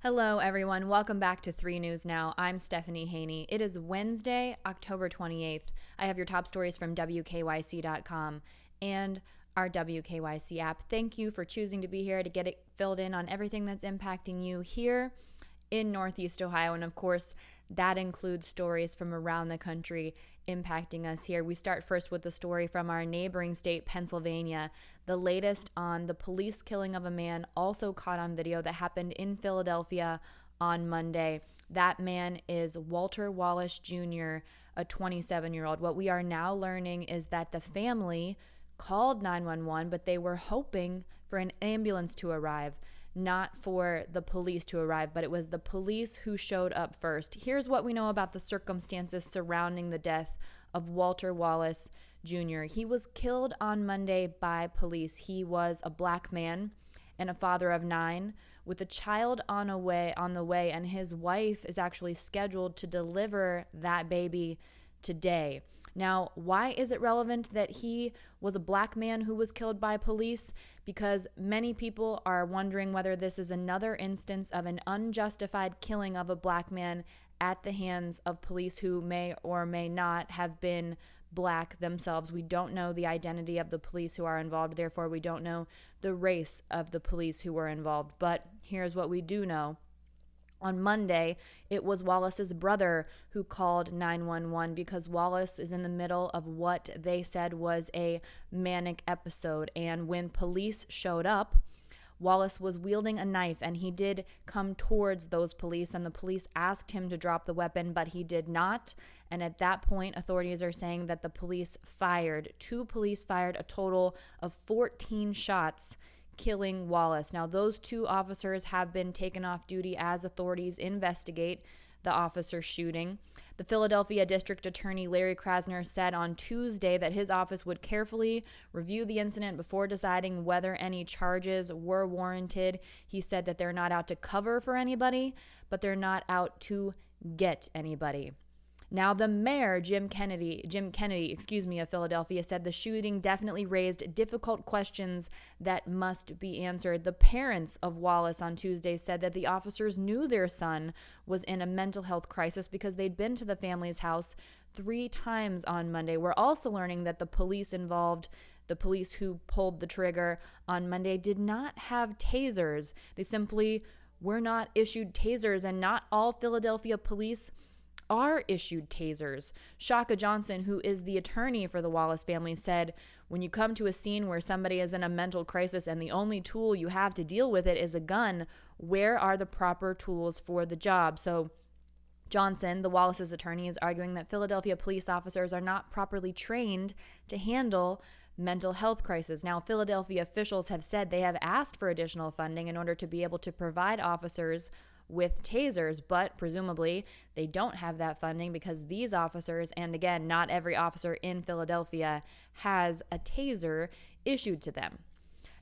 Hello, everyone. Welcome back to 3 News Now. I'm Stephanie Haney. It is Wednesday, October 28th. I have your top stories from WKYC.com and our WKYC app. Thank you for choosing to be here to get it filled in on everything that's impacting you here in Northeast Ohio. And of course, that includes stories from around the country impacting us here. We start first with the story from our neighboring state, Pennsylvania. The latest on the police killing of a man also caught on video that happened in Philadelphia on Monday. That man is Walter Wallace Jr., a 27-year-old. What we are now learning is that the family called 911, but they were hoping for an ambulance to arrive, not for the police to arrive, but it was the police who showed up first. Here's what we know about the circumstances surrounding the death of Walter Wallace Jr. He was killed on Monday by police. He was a black man and a father of 9 with a child on the way, and his wife is actually scheduled to deliver that baby today. Now, why is it relevant that he was a black man who was killed by police? Because many people are wondering whether this is another instance of an unjustified killing of a black man at the hands of police who may or may not have been black themselves. We don't know the identity of the police who are involved. Therefore, we don't know the race of the police who were involved. But here's what we do know. On Monday, it was Wallace's brother who called 911 because Wallace is in the middle of what they said was a manic episode. And when police showed up, Wallace was wielding a knife, and he did come towards those police, and the police asked him to drop the weapon, but he did not. And at that point, authorities are saying that two police fired a total of 14 shots, killing Wallace. Now, those 2 officers have been taken off duty as authorities investigate the officer shooting. The Philadelphia District Attorney Larry Krasner said on Tuesday that his office would carefully review the incident before deciding whether any charges were warranted. He said that they're not out to cover for anybody, but they're not out to get anybody. Now, the mayor, Jim Kennedy, of Philadelphia, said the shooting definitely raised difficult questions that must be answered. The parents of Wallace on Tuesday said that the officers knew their son was in a mental health crisis because they'd been to the family's house 3 times on Monday. We're also learning that the police who pulled the trigger on Monday, did not have tasers. They simply were not issued tasers, and not all Philadelphia police are issued tasers. Shaka Johnson, who is the attorney for the Wallace family, said, when you come to a scene where somebody is in a mental crisis and the only tool you have to deal with it is a gun, where are the proper tools for the job? So Johnson, the Wallace's attorney, is arguing that Philadelphia police officers are not properly trained to handle mental health crisis. Now, Philadelphia officials have said they have asked for additional funding in order to be able to provide officers with tasers, but presumably they don't have that funding because these officers, and again, not every officer in Philadelphia has a taser issued to them.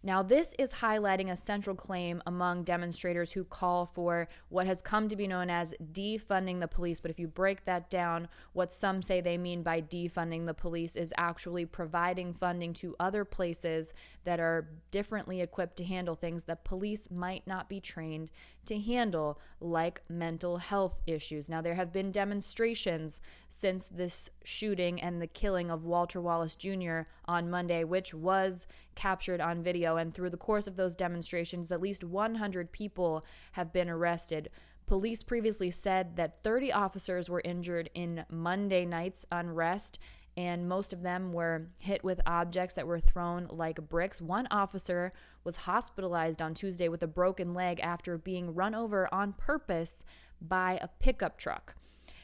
Now, this is highlighting a central claim among demonstrators who call for what has come to be known as defunding the police. But if you break that down, what some say they mean by defunding the police is actually providing funding to other places that are differently equipped to handle things that police might not be trained to handle, like mental health issues. Now, there have been demonstrations since this shooting and the killing of Walter Wallace Jr. on Monday, which was captured on video. And through the course of those demonstrations, at least 100 people have been arrested. Police previously said that 30 officers were injured in Monday night's unrest, and most of them were hit with objects that were thrown like bricks. One officer was hospitalized on Tuesday with a broken leg after being run over on purpose by a pickup truck.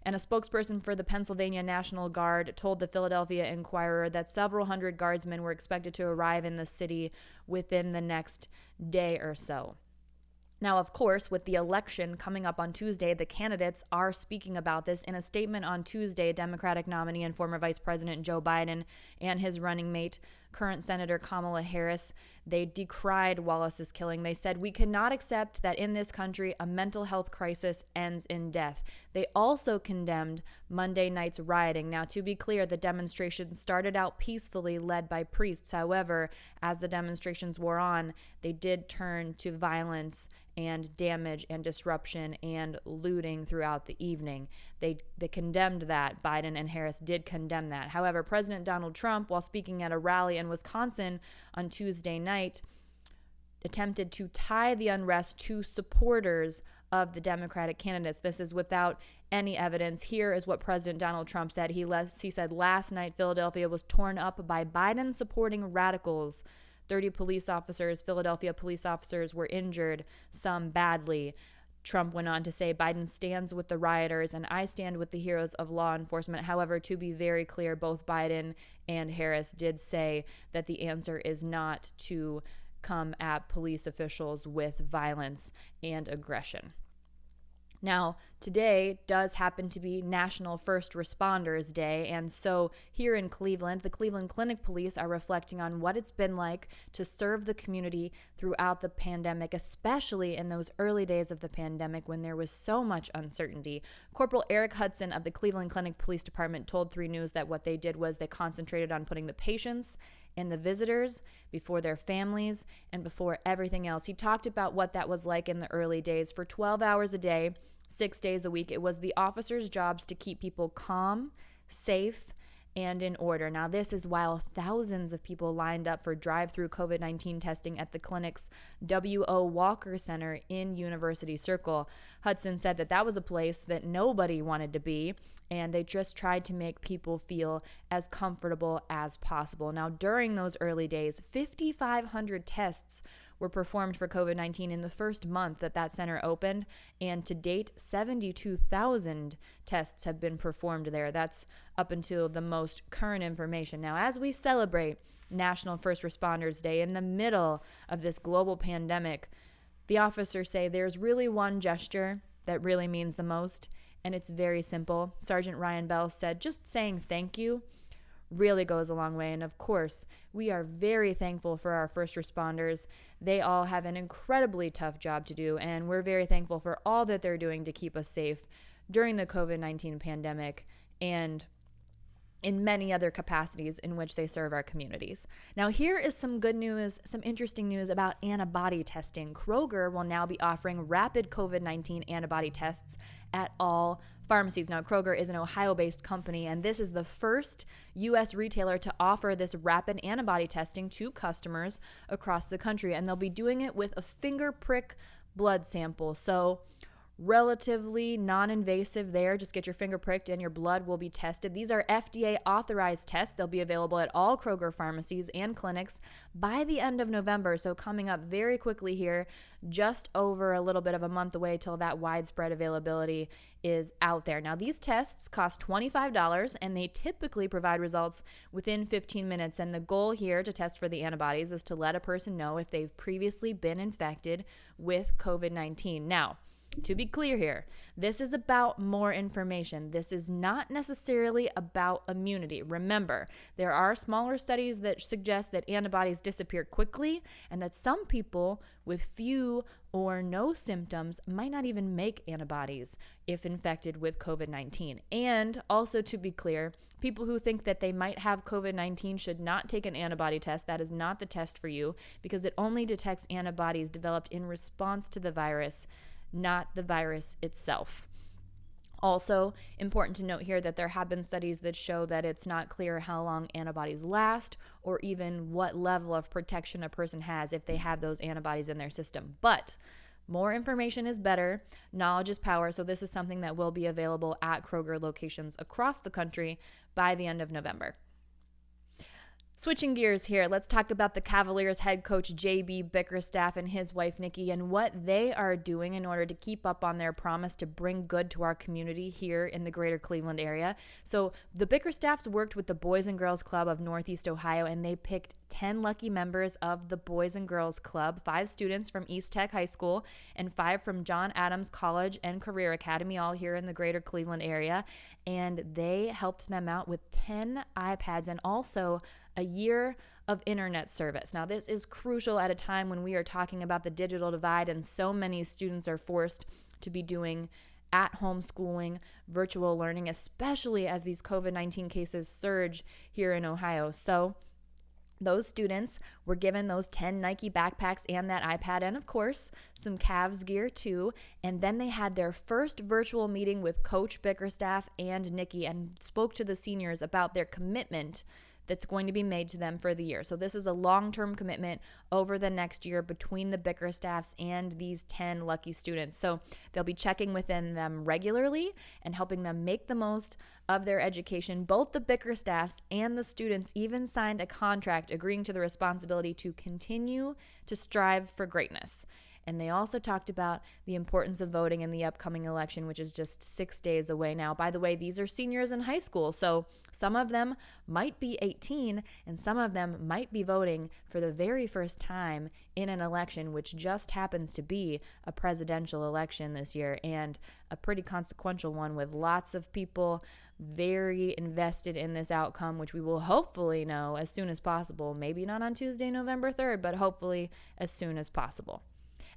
And a spokesperson for the Pennsylvania National Guard told the Philadelphia Inquirer that several hundred guardsmen were expected to arrive in the city within the next day or so. Now, of course, with the election coming up on Tuesday, the candidates are speaking about this. In a statement on Tuesday, Democratic nominee and former Vice President Joe Biden and his running mate, current Senator Kamala Harris, they decried Wallace's killing. They said, "We cannot accept that in this country a mental health crisis ends in death." They also condemned Monday night's rioting. Now, to be clear, the demonstration started out peacefully, led by priests. However, as the demonstrations wore on, they did turn to violence and damage and disruption and looting throughout the evening. They condemned that. Biden and Harris did condemn that. However, President Donald Trump, while speaking at a rally in Wisconsin on Tuesday night, attempted to tie the unrest to supporters of the Democratic candidates. This is without any evidence. Here is what President Donald Trump said. He said last night Philadelphia was torn up by Biden supporting radicals. 30 Philadelphia police officers were injured, some badly. Trump went on to say, Biden stands with the rioters and I stand with the heroes of law enforcement. However, to be very clear, both Biden and Harris did say that the answer is not to come at police officials with violence and aggression. Now, today does happen to be National First Responders Day, and so here in Cleveland, the Cleveland Clinic Police are reflecting on what it's been like to serve the community throughout the pandemic, especially in those early days of the pandemic when there was so much uncertainty. Corporal Eric Hudson of the Cleveland Clinic Police Department told 3 News that what they did was they concentrated on putting the patients and the visitors before their families and before everything else. He talked about what that was like in the early days. For 12 hours a day, 6 days a week, it was the officers' jobs to keep people calm, safe, and in order. Now, this is while thousands of people lined up for drive-through COVID-19 testing at the clinic's W.O. Walker Center in University Circle. Hudson said that was a place that nobody wanted to be, and they just tried to make people feel as comfortable as possible. Now, during those early days, 5,500 tests were performed for COVID-19 in the first month that center opened, and to date, 72,000 tests have been performed there. That's up until the most current information. Now, as we celebrate National First Responders Day in the middle of this global pandemic, the officers say there's really one gesture that really means the most, and it's very simple. Sergeant Ryan Bell said, just saying thank you really goes a long way. And of course, we are very thankful for our first responders. They all have an incredibly tough job to do, and we're very thankful for all that they're doing to keep us safe during the COVID-19 pandemic and in many other capacities in which they serve our communities. Now, here is some good news, some interesting news about antibody testing. Kroger will now be offering rapid COVID-19 antibody tests at all pharmacies. Now, Kroger is an Ohio-based company, and this is the first U.S. retailer to offer this rapid antibody testing to customers across the country, and they'll be doing it with a finger prick blood sample. So, relatively non-invasive there. Just get your finger pricked and your blood will be tested. These are FDA authorized tests. They'll be available at all Kroger pharmacies and clinics by the end of November. So coming up very quickly here, just over a little bit of a month away till that widespread availability is out there. Now, these tests cost $25 and they typically provide results within 15 minutes. And the goal here to test for the antibodies is to let a person know if they've previously been infected with COVID-19. Now, to be clear here, this is about more information. This is not necessarily about immunity. Remember, there are smaller studies that suggest that antibodies disappear quickly and that some people with few or no symptoms might not even make antibodies if infected with COVID-19. And also, to be clear, people who think that they might have COVID-19 should not take an antibody test. That is not the test for you because it only detects antibodies developed in response to the virus, not the virus itself. Also, important to note here that there have been studies that show that it's not clear how long antibodies last or even what level of protection a person has if they have those antibodies in their system. But more information is better. Knowledge is power. So this is something that will be available at Kroger locations across the country by the end of November. Switching gears here, let's talk about the Cavaliers head coach J.B. Bickerstaff and his wife Nikki and what they are doing in order to keep up on their promise to bring good to our community here in the greater Cleveland area. So the Bickerstaffs worked with the Boys and Girls Club of Northeast Ohio, and they picked 10 lucky members of the Boys and Girls Club, 5 students from East Tech High School and 5 from John Adams College and Career Academy, all here in the greater Cleveland area. And they helped them out with 10 iPads and also a year of internet service. Now, this is crucial at a time when we are talking about the digital divide and so many students are forced to be doing at-home schooling, virtual learning, especially as these COVID-19 cases surge here in Ohio. So Those students were given those 10 Nike backpacks and that iPad, and of course, some Cavs gear too. And then they had their first virtual meeting with Coach Bickerstaff and Nikki and spoke to the seniors about their commitment that's going to be made to them for the year. So this is a long-term commitment over the next year between the Bickerstaffs and these 10 lucky students. So they'll be checking within them regularly and helping them make the most of their education. Both the Bickerstaffs and the students even signed a contract agreeing to the responsibility to continue to strive for greatness. And they also talked about the importance of voting in the upcoming election, which is just 6 days away now. By the way, these are seniors in high school, so some of them might be 18 and some of them might be voting for the very first time in an election, which just happens to be a presidential election this year, and a pretty consequential one with lots of people very invested in this outcome, which we will hopefully know as soon as possible. Maybe not on Tuesday, November 3rd, but hopefully as soon as possible.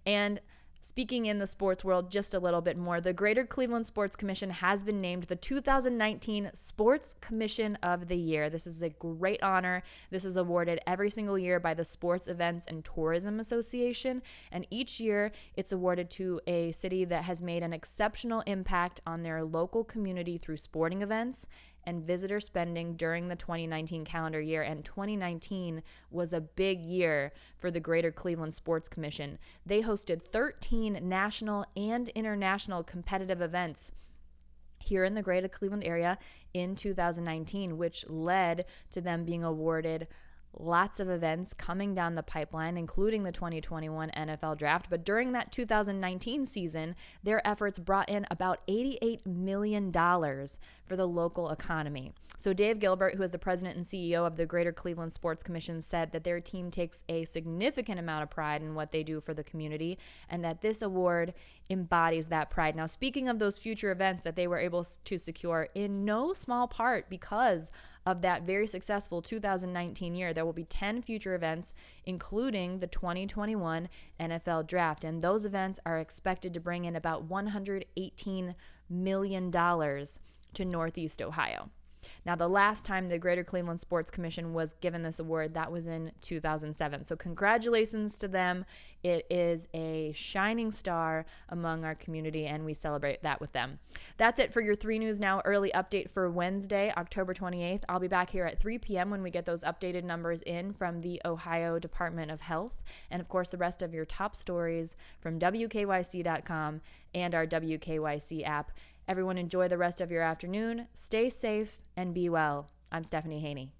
And speaking in the sports world just a little bit more, the Greater Cleveland Sports Commission has been named the 2019 Sports Commission of the Year. This is a great honor. This is awarded every single year by the Sports Events and Tourism Association, and each year it's awarded to a city that has made an exceptional impact on their local community through sporting events and visitor spending during the 2019 calendar year. And 2019 was a big year for the Greater Cleveland Sports Commission. They hosted 13 national and international competitive events here in the Greater Cleveland area in 2019, which led to them being awarded lots of events coming down the pipeline, including the 2021 NFL Draft. But during that 2019 season, their efforts brought in about $88 million for the local economy. So Dave Gilbert, who is the president and CEO of the Greater Cleveland Sports Commission, said that their team takes a significant amount of pride in what they do for the community, and that this award embodies that pride. Now, speaking of those future events that they were able to secure, in no small part because of that very successful 2019 year, there will be 10 future events, including the 2021 NFL Draft. And those events are expected to bring in about $118 million to Northeast Ohio. Now, the last time the Greater Cleveland Sports Commission was given this award, that was in 2007. So congratulations to them. It is a shining star among our community, and we celebrate that with them. That's it for your 3 News Now early update for Wednesday, October 28th. I'll be back here at 3 p.m. when we get those updated numbers in from the Ohio Department of Health. And, of course, the rest of your top stories from WKYC.com and our WKYC app. Everyone enjoy the rest of your afternoon. Stay safe and be well. I'm Stephanie Haney.